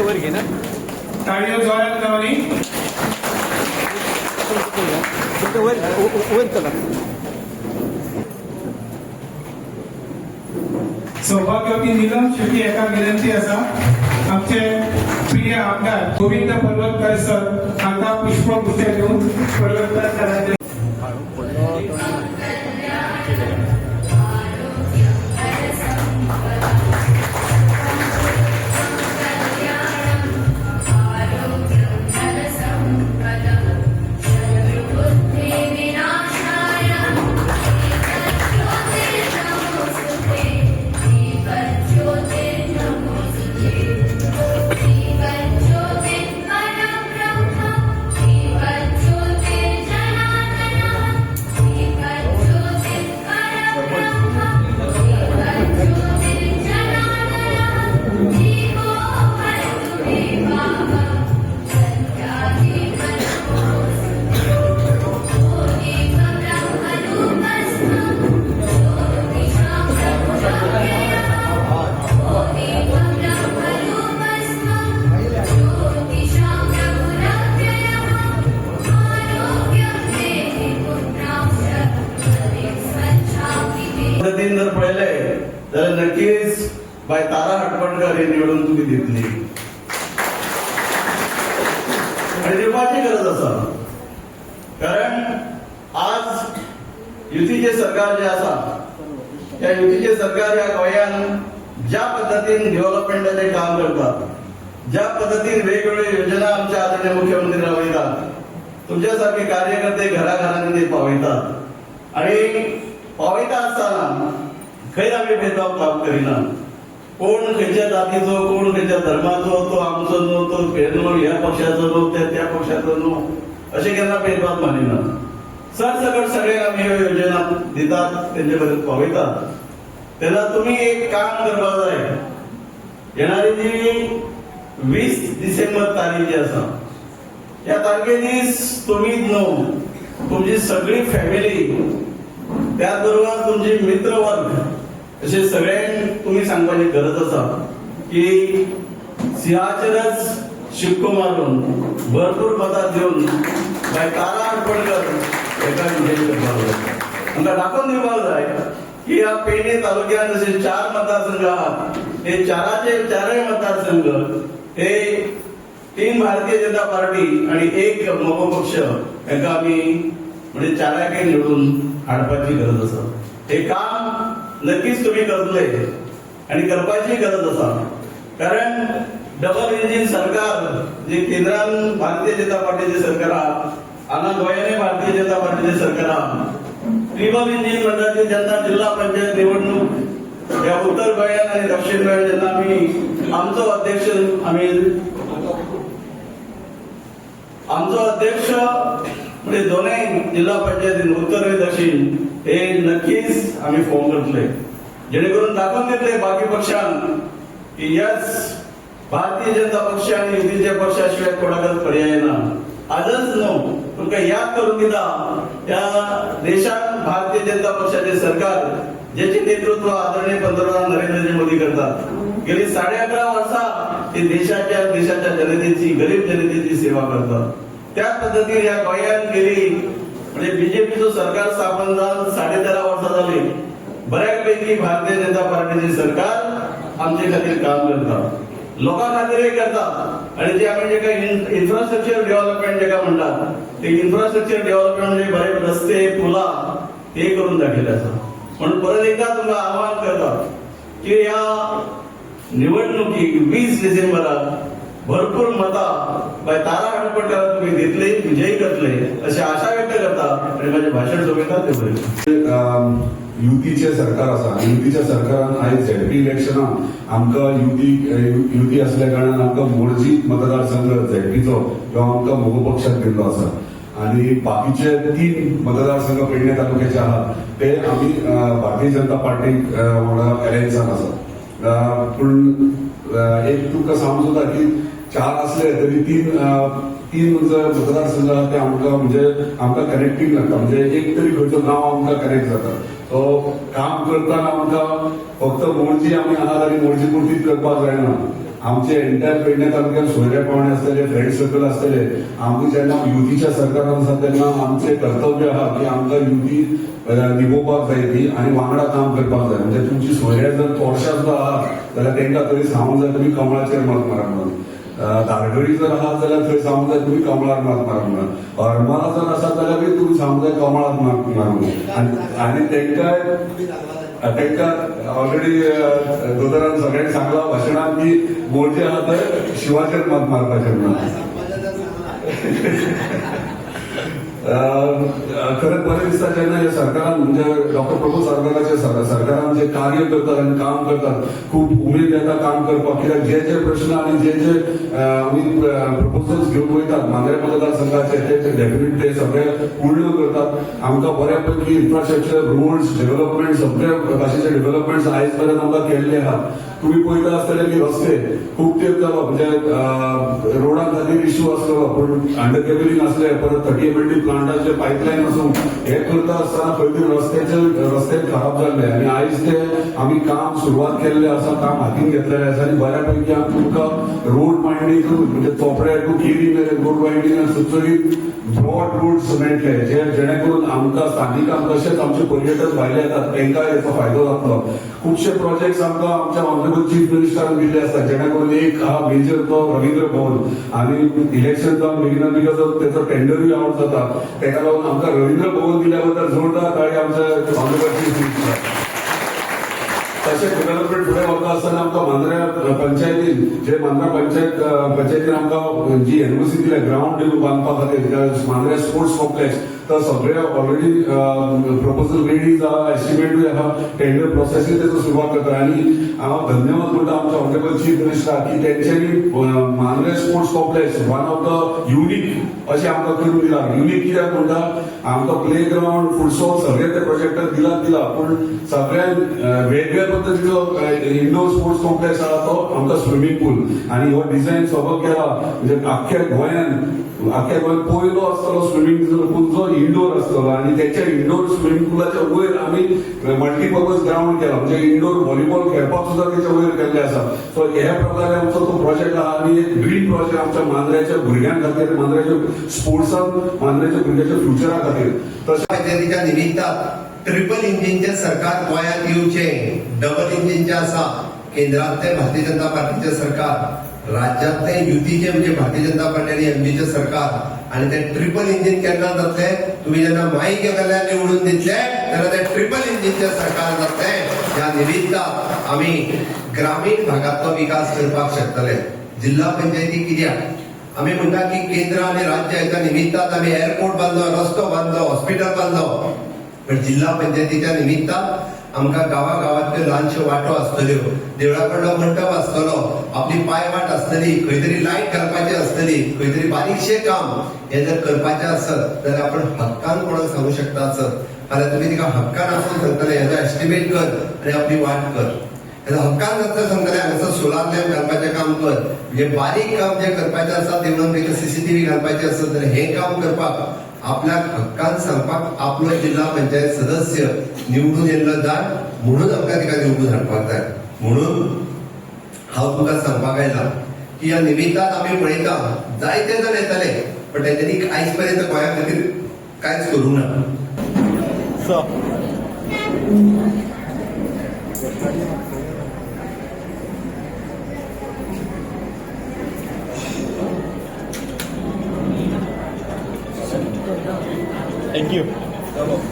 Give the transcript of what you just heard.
वर घे ना टाळीઓ जोरात लावणी वर चला सौभाग्यवती नीलम शेट्टी एका विनंती असा आमचे प्रिय आमदार गोविंद पर्वतकर सर हांका पुष्पगुच्छ देऊन पर्वतकर सरांचे जर पळयले जाल्यार नक्कीच बाय तारा हटपणकर हे निवडून तुम्ही दितली आणि दिवपाची गरज आसा कारण आज युतीचे सरकार जे आसा त्या युतीचे सरकार या गोंयान ज्या पद्धतीन डेव्हलपमेंटाचे काम करता ज्या पद्धतीन वेगवेगळ्यो योजना आमच्या आदरणीय मुख्यमंत्री राबयतात तुमच्या सारखे कार्यकर्ते घराघरांनी ते पावयतात आणि पावयता आसतना खंय आमी भेदभाव काम करिना कोण खंयच्या जातीचो कोण खंयच्या धर्माचो तो आमचो न्हू तो न्हू ह्या पक्षाचो न्हू त्या पक्षाचो न्हू अशें केन्ना भेदभाव मानिना सरसकट सगळ्यांक आमी ह्यो योजना दितात तेंचे पर्यंत पावयतात तेन्ना तुमी एक काम करपाक जाय येणारी जी 20 डिसेंबर तारीख जी आसा ह्या तारखे दीस तुमी न्हू तुमची सगळी फॅमिली त्याचबरोबर तुमचे मित्र वर्ग असे सगळ्यांक तुम्ही सांगपाची गरज आसा की सिंहाचेरच शिक्को मारून भरपूर मतां दिवन बाय तारा हटपणकर एका विजयी करपाक जाय आमकां दाखोवन दिवपाक जाय की ह्या पेडणे तालुक्यात जसे 4 मतदारसंघ आहात हे चारय मतदारसंघ हे 3 भारतीय जनता पार्टी आणि 1 मोगो पक्ष हांकां आमी म्हणजे 4 निवडून हाडपाची गरज आसा हे काम नक्कीच तुम्ही करतले आणि करपाची गरज आसा कारण डबल इंजिन सरकार जे केंद्रान भारतीय जनता पार्टीचे सरकार आहा हांगा गोंयानय भारतीय जनता पार्टीचे सरकार आहा ट्रिपल इंजिन म्हणटा ते जेन्ना जिल्हा पंचायत निवडणूक या उत्तर गोंयान आणि दक्षिण गोंयान जेन्ना आमचो अध्यक्ष म्हणजे दोनय जिल्हा पंचायतीन उत्तर आणि दक्षिण हे नक्कीच आम्ही फॉर्म करतले जेणेकरून दाखवून दिले बाकी पक्षांक की यस भारतीय जनता पक्ष आणि युतीच्या पक्षाशिवाय कोणाकच पर्याय ना आजच न्हू तुमकां याद करून दिता या देशात भारतीय जनता पक्षाचे सरकार ज्याचे नेतृत्व आदरणीय पंतप्रधान नरेंद्रजी मोदी करतात गेली 11.5 वर्षां ते देशाच्या जनतेची गरीब जनतेची सेवा करतात त्याच पद्धतीने या गोंयान गेली म्हणजे बीजेपीचं सरकार स्थापन जाऊन 13.5 वर्षां जाली बऱ्यापैकी भारतीय जनता पार्टीचे सरकार आमचे खातीर काम करतात लोकां खातीरय करतात आणि जे आमी जे काही इन्फ्रास्ट्रक्चर डेव्हलपमेंट जेका म्हणतात ते इन्फ्रास्ट्रक्चर डेव्हलपमेंट म्हणजे बरे रस्ते पुला ते करून दाखयले आसा म्हणून परत एकदा तुमकां आवाहन करता की या निवडणुकीक 20 डिसेंबराक भरपूर मतां बाय तारा हटपणकर तुम्ही घेतले विजयी करतले अशी आशा व्यक्त करता आणि माझे भाषण सोबत ते बरें युतीचे सरकार आसा युतीच्या सरकारान आयज झेडपी इलेक्शनां आमकां युती असल्या कारणान आमकां मोरजीत मतदारसंघ झेडपीचो किंवा आमकां मोगो पक्षाक दिल्लो आसा आणि बाकीचे 3 मतदारसंघ पेडणे तालुक्याचे आहात ते आम्ही भारतीय जनता पार्टीक वांगडा अलायन्सान आसा पण एक तुमकां सांगूंक सोदता की 4 असले तरी तीन मतदारसंघ ते आमकां कनेक्टिंग लागता म्हणजे एक तरी खंयचो गांव आमकां कनेक्ट जाता. सो काम करतना आमकां फक्त मोर्जी आमी आहात आनी मोर्जी पुरतीच करपाक जायना. आमचे एंटायर पेडणे तालुक्यात सोयरे पावणे असलेले फ्रेंड सर्कल असलेले आमकां जेन्ना युतीच्या सरकारान आसा तेन्ना आमचे कर्तव्य आहा की आमकां युती निभोवपाक जाय ती आनी वांगडा काम करपाक जाय. म्हणजे तुमची सोयरे जर तोरशा सुद्दां आहात जाल्यार तांकां तरी सांगूंक जाय तुमी कमळाचेर मत मारा म्हणून. धारगडी जर आहात जाल्यार थंय सांगूंक जाय तुमी कमळार मत मारा म्हणून. हरमळा जर आसात जाल्यार बी तुमी सांगूंक जाय कमळार मत मारा म्हणून. आनी तांकां ऑलरेडी दोतोरान सगळ्यांनी सांगला भाशणात की मोर्चे आहात थंय शिवाचेर मत मारपाचें म्हणून. खरंच बरें दिसता जेन्ना हे सरकारान म्हणजे डॉक्टर प्रमोद सावकाराच्या सरकारान जे कार्य करतात आनी काम करतात खूप उमेद येता काम करपाक. कित्याक जे जे प्रश्न आनी जे जे आमी प्रपोजल्स घेवन वयतात मांद्रे मतदारसंघाचे ते डेफिनेट ते सगळे पूर्ण करतात. आमकां बऱ्यापैकी इन्फ्रास्ट्रक्चर रोड्स डेव्हलपमेंट सगळे भाशेचे डेव्हलपमेंट आयज पर्यंत आमकां केल्ले आहात. तुम्ही पळयता आसतले की रस्ते खूप तेंप जालो म्हणजे रोडां खातीर इश्यू आसलो पूण अंडर केबलिंग असले परत 30 MLD प्लांटाचे पायपलायन आसूं हे करता आसतना खंय तरी रस्ते खराब जाल्ले आनी आयज ते आमी काम सुरवात केल्ले आसा काम हातीन घेतलेले आसा आनी बऱ्यापैकी तुमकां रोड वायंडींग म्हणजे चोपडे टू केरी मेरेन रोड वायंडींग सुचोरीत ब्रॉड रूट्स मेळटले जेणे करून आमकां स्थानिकांक तशेंच आमचे पर्यटक भायले येतात तांकां हेचो फायदो जातलो. खुबशे प्रोजेक्ट्स आमकां आमच्या ऑनरेबल चीफ मिनिस्टरान दिल्ले आसता जेणे करून एक हा मेजर तो रवींद्र भवन आनी इलेक्शन जावन बेगिना बिकॉज ऑफ तेचो टेंडरूय आउट जाता ताका लागून आमकां रवींद्र भवन दिल्या बद्दल जोरदार ताळी आमच्या ऑनरेबल चीफ मिनिस्टर. तशें डेव्हलपमेंट फुडें वता आसतना आमकां मांद्रे पंचायतीन जे मांद्रा पंचायतीन आमकां जी एनओसी दिल्या ग्राउंड बांदपा खातीर मांद्रे स्पोर्ट्स कॉम्प्लेक्स तो सगळे ऑलरेडी प्रपोजल रेडी आहा एस्टिमेटूय आहा टेंडर प्रोसेसीय तेचो सुरवात करता. आनी हांव धन्यवाद म्हणटा आमच्या ऑनरेबल चीफ मिनिस्टर की तेंच्यांनी Mandrem sports complex one of the unique अशें आमकां करून दिला. युनीक कित्याक म्हणटा आमकां प्ले ग्राउंड फुटसॉल सगळे ते प्रोजेक्टाक दिला पूण सगळ्यान वेगळ्या पद्दतीचो इंडोर स्पोर्ट्स कॉम्प्लेक्स आहा तो आमकां स्विमींग पूल आनी हो डिझायन सगळो केला म्हणजे आख्ख्या गोंयान पयलो आसतलो स्विमींग पूल जो इंडोर आसतलो आनी त्याच्या इंडोर स्विमींग पुलाच्या वयर आमी मल्टीपर्पज ग्राउंड केला म्हणजे इंडोर व्हॉलीबॉल खेळपाक सुद्दां त्याच्या वयर केल्ले आसा. सो ह्या प्रकारे आमचो तो प्रोजेक्ट आहा आनी एक ड्रीम प्रोजेक्ट आमच्या मांद्र्याच्या भुरग्यां खातीर मांद्र्याच्या स्पोर्ट्सान मांद्र्याच्या भुरग्याच्या फ्युचरा खातीर. पंचायतीच्या निमित्तान ट्रिपल इंजिनचे सरकार गोंयांत येवचे डबल इंजिनचे आसा केंद्रांतले भारतीय जनता पार्टीचे सरकार राज्यातले युतीचे म्हणजे भारतीय जनता पार्टी आणि एमपीचे सरकार आणि ते ट्रिपल इंजिन केन्ना जातले तुम्ही जेन्ना माईक कडल्यान निवडून दितले तेन्ना ते ट्रिपल इंजिनचे सरकार जातले. ह्या निमित्तान आमी ग्रामीण भागातलो विकास करपाक शकतले. जिल्हा पंचायती कित्याक आमी म्हणटा की केंद्र आणि राज्य हेच्या निमित्तान आमी एअरपोर्ट बांदलो रस्तो बांदलो हॉस्पिटल बांदलो पण जिल्हा पंचायतीच्या निमित्तान आमकां गांवागांवांतल्यो ल्हानश्यो वाटो आसतल्यो देवळा कडलो मंडप आसतलो आपली पायवाट आसतली खंय तरी लायट घालपाची आसतली खंय तरी बारीकशें काम हे जर करपाचें आसत जाल्यार आपण हक्कान कोणाक सांगू शकता आसत फाल्यां तुमी तिका हक्कान आसून सांगतले हेजो एस्टिमेट कर आनी आपली वाट कर. हक्कान जाता सांगतले हांगासर सोलार लॅम्प घालपाचें काम कर म्हणजे बारीक काम जे करपाचें आसा देवळान भितर CCTV घालपाचें आसत जाल्यार हें काम करपाक आपल्याक हक्कान सांगपाक आपलो जिल्हा पंचायत सदस्य निवडून येयल्लो जाय म्हणून आमकां तिका निवडून हाडपाक जाय. म्हणून हांव तुका सांगपाक आयला की ह्या निमित्तान आमी पळयता जायते जण येतले पण तेंच्यांनी आयज पर्यंत गोंया खातीर कांयच करूंक ना. Thank you.